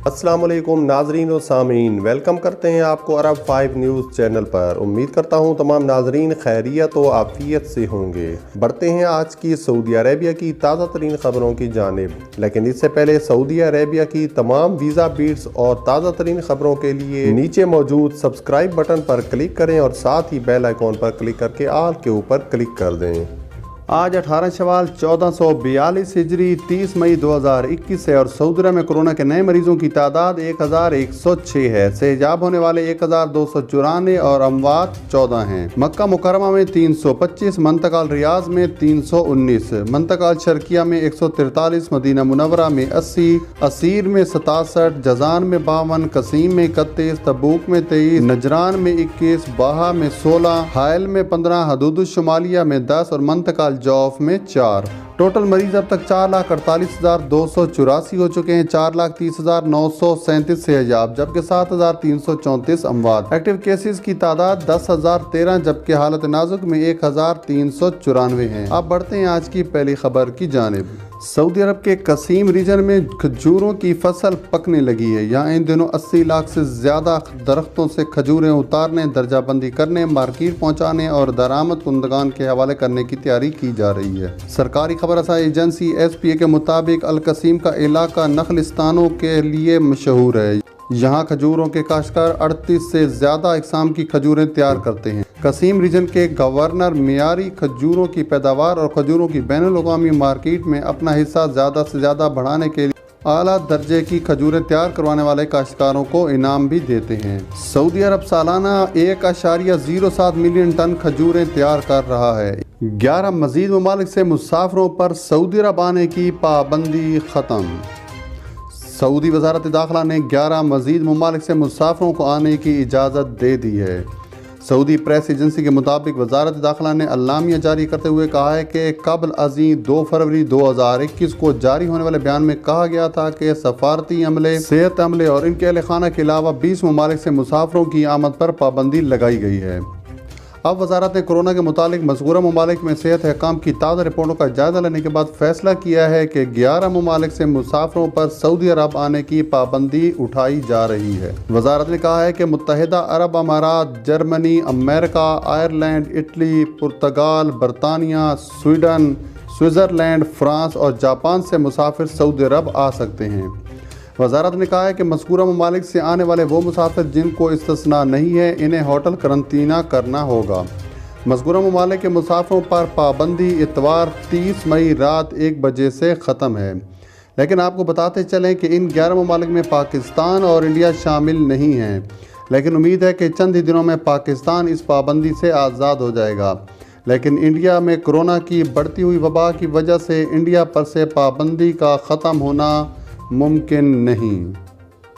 अस्सलाम वालेकुम नाजरीन और सामीन, वेलकम करते हैं आपको अरब 5 न्यूज़ चैनल पर। उम्मीद करता हूं तमाम नाजरीन खैरियत और आफियत से होंगे। बढ़ते हैं आज की सऊदी अरेबिया की ताज़ा तरीन खबरों की जानिब, लेकिन इससे पहले सऊदी अरेबिया की तमाम वीज़ा बीट्स और ताज़ा तरीन खबरों के लिए नीचे मौजूद सब्सक्राइब बटन पर क्लिक करें और साथ ही बेल आइकॉन पर क्लिक करके ऑल के ऊपर क्लिक कर दें। आज 18 शवाल 1442 हिजरी 30 मई 2021 है और सऊदी अरब में कोरोना के नए मरीजों की तादाद 1106 है। सेहजाब होने वाले 1294 और अमवात 14 हैं। मक्का मुकरमा में 325, मंतकाल रियाज में 319, मंतकाल शर्किया में 143, मदीना मुनव्वरा में 80, असीर में 67, जजान में 52, कसीम में 31, तबूक में 23, नजरान में 21, बाहा में 16, हायल में 15, हदूद शुमालिया में 10 और मंतकाल जौफ में 4। टोटल मरीज अब तक 4,48,284 हो चुके हैं। 4,30,937 सेहजाब जबकि 7,334 अमवात। एक्टिव केसेस की तादाद 10,013 जबकि हालत नाजुक में 1,394 हैं। अब बढ़ते हैं आज की पहली खबर की जानिब। सऊदी अरब के कसीम रीजन में खजूरों की फसल पकने लगी है। यहाँ इन दिनों 80 लाख से ज्यादा दरख्तों से खजूरें उतारने, दर्जाबंदी करने, मार्केट पहुँचाने और दरामद कुंदगान के हवाले करने की तैयारी की जा रही है। सरकारी खबर रसाई एजेंसी SPA के मुताबिक अल कसीम का इलाका नखलिस्तानों के लिए मशहूर है। यहाँ खजूरों के काश्तकार 38 से ज्यादा इकसाम की खजूरें तैयार करते हैं। कसीम रीजन के गवर्नर मियारी खजूरों की पैदावार और खजूरों की बैनुल-अक़वामी मार्केट में अपना हिस्सा ज्यादा से ज्यादा बढ़ाने के लिए आला दर्जे की खजूरें तैयार करवाने वाले काश्तकारों को इनाम भी देते हैं। सऊदी अरब सालाना 1.07 मिलियन टन खजूरें तैयार कर रहा है। 11 मजीद ममालिक से मुसाफिरों पर सऊदी अरब आने की पाबंदी खत्म। सऊदी वजारत दाखिला ने 11 मजीद ममालिक से मुसाफिरों को आने की इजाज़त दे दी है। सऊदी प्रेस एजेंसी के मुताबिक वजारत दाखिला ने अल्लामिया जारी करते हुए कहा है कि कबल अज़ीं 2 फरवरी 2021 को जारी होने वाले बयान में कहा गया था कि सफारती अमले, सेहत अमले और इनके अहल खाना के अलावा 20 ममालिक से मुसाफिरों की आमद पर पाबंदी लगाई गई है। अब वजारत ने कोरोना के मुतालिक मज़कूरा ममालिक में सेहत हकाम की ताज़ा रिपोर्टों का जायजा लेने के बाद फैसला किया है कि 11 ममालिक से मुसाफिरों पर सऊदी अरब आने की पाबंदी उठाई जा रही है। वजारत ने कहा है कि मुत्तहिदा अरब अमारात, जर्मनी, अमेरिका, आयरलैंड, इटली, पुर्तगाल, बरतानिया, स्वीडन, स्विट्ज़रलैंड, फ्रांस और जापान से मुसाफिर सऊदी अरब आ सकते हैं। वजारत ने कहा है कि मज़कूरा ममालिक से आने वाले वो मुसाफिर जिनको इस्तिस्ना नहीं है, इन्हें होटल करंतना करना होगा। मज़कूरा ममालिक के मुसाफिरों पर पाबंदी इतवार 30 मई रात 1 बजे से ख़त्म है। लेकिन आपको बताते चलें कि इन 11 ममालिक में पाकिस्तान और इंडिया शामिल नहीं हैं। लेकिन उम्मीद है कि चंद ही दिनों में पाकिस्तान इस पाबंदी से आज़ाद हो जाएगा। लेकिन इंडिया में कोरोना की बढ़ती हुई वबा की वजह से इंडिया पर से पाबंदी का ख़त्म होना मुमकिन नहीं।